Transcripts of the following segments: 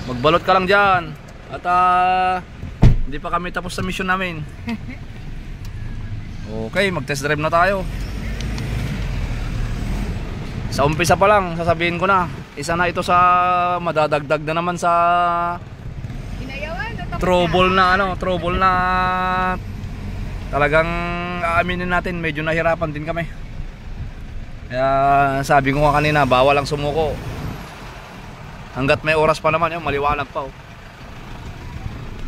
Magbalot ka lang dyan. At hindi pa kami tapos sa mission namin. Okay, mag-test drive na tayo. Sa umpisa pa lang, sasabihin ko na, isa na ito sa madadagdag na naman sa trouble na talagang aaminin natin, medyo nahirapan din kami. Kaya sabi ko nga kanina, bawal ang sumuko. Hanggat may oras pa naman, yung maliwanag pa.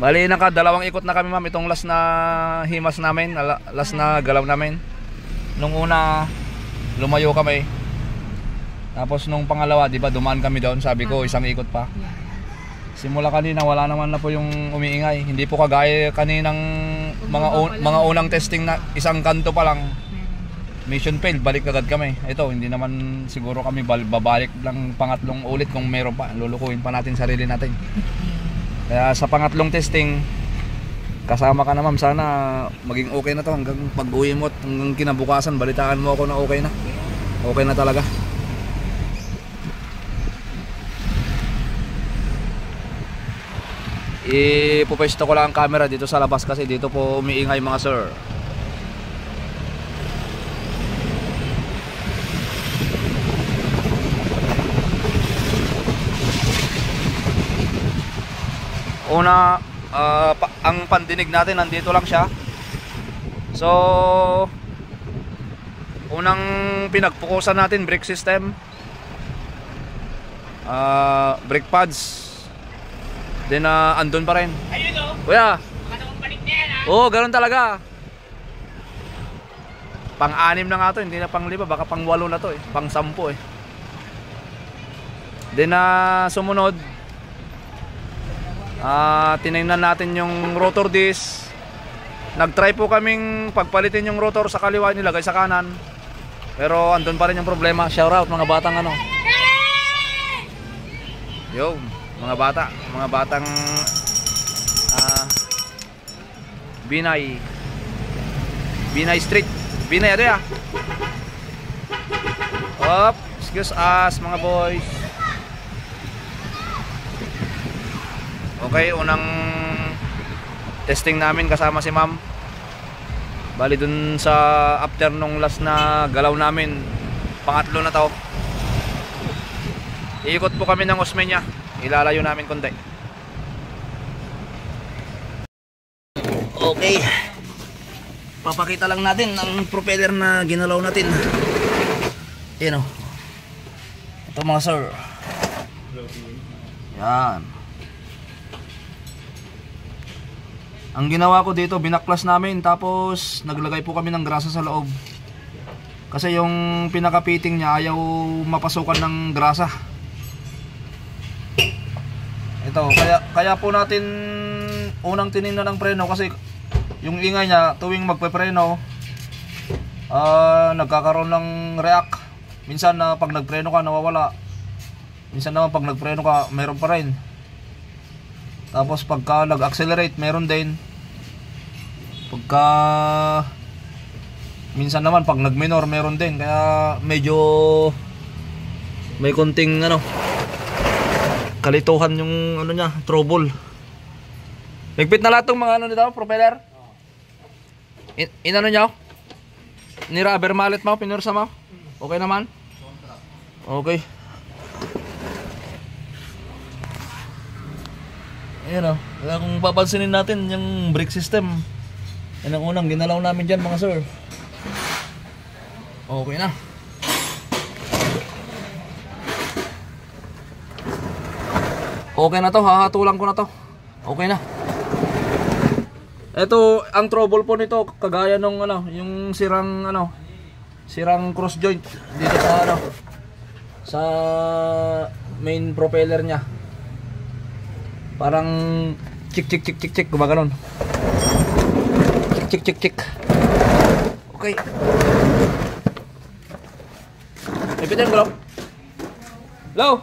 Bali, nakadalawang ikot na kami ma'am, itong last na himas namin, last na galaw namin. Nung una, lumayo kami. Tapos nung pangalawa, di ba, dumaan kami doon, sabi ko, isang ikot pa. Simula kanina, wala naman na po yung umiingay. Hindi po kagaya kaninang mga unang testing na isang kanto pa lang. Mission failed, balik agad kami. Ito, hindi naman siguro kami babalik lang pangatlong ulit kung meron pa. Lulukuhin pa natin sarili natin. Kaya sa pangatlong testing, kasama ka na ma'am. Sana maging okay na to hanggang pag-uwi mo at hanggang kinabukasan, balitaan mo ako na okay na. Okay na talaga. Ipupwesto ko lang ang camera dito sa labas kasi dito po umiingay mga sir. Una, ang pandinig natin nandito lang siya. So, unang pinagpukusan natin, brake system, brake pads. Then andun pa rin. Ayun o. Kuya. Baka balik na yan ha. Oo, ganun talaga. Pang-anim na nga to, hindi na pang-5, baka pang-8 na to eh. Pang-10 eh. Then sumunod, tinignan natin yung rotor disc. Nag-try po kaming pagpalitin yung rotor sa kaliwa, nilagay sa kanan. Pero andun pa rin yung problema. Shout out mga batang ano. Yo, mga batang Binay Street. Binay ado ya. Op, excuse us mga boys. Okay, unang testing namin kasama si ma'am. Bali dun sa after nung last na galaw namin, pangatlo na to. Iikot po kami ng Osmeña. Ilalayo namin konti. Okay. Papakita lang natin ang propeller na ginalaw natin. Yan o. Ito mga sir. Yan. Ang ginawa ko dito, binaklas namin tapos naglagay po kami ng grasa sa loob. Kasi yung pinaka-fitting niya ayaw mapasukan ng grasa. Ito, kaya po natin unang tinignan ng preno kasi yung ingay niya tuwing magpe-preno nagkakaroon ng react. Minsan na pag nagpreno ka nawawala. Minsan naman pag nagpreno ka meron pa rin. Tapos pagka nag-accelerate meron din. Pagka minsan naman pag nag-minor meron din. Kaya medyo may konting kalituhan yung niya, trouble. Higpit na lahat ng mga nito, propeller. Inano niya? Ni rubber mallet mo, pinursa mo? Okay naman? Okay. Ayan o. Kaya kung papansinin natin yung brake system, yan ang unang ginalaw namin dyan mga sir. Okay na. Okay na to, hahatulan ko na to. Okay na. Ito, ang trouble po nito, kagaya nung yung sirang cross joint dito sa sa main propeller niya. Parang chik gumaganon. Chik. Okay. Ipitin ko lang. Hello.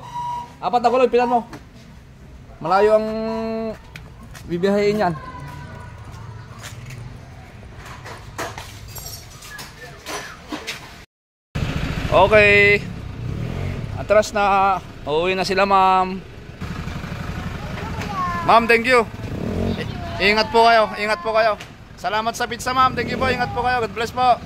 4 na kulay, pilan mo. Malayo ang bibiyahin yan. Okay. Atras na. Uuwi na sila ma'am. Ma'am, thank you. Ingat po kayo, ingat po kayo. Salamat sa pizza, ma'am. Thank you po, ingat po kayo. God bless po.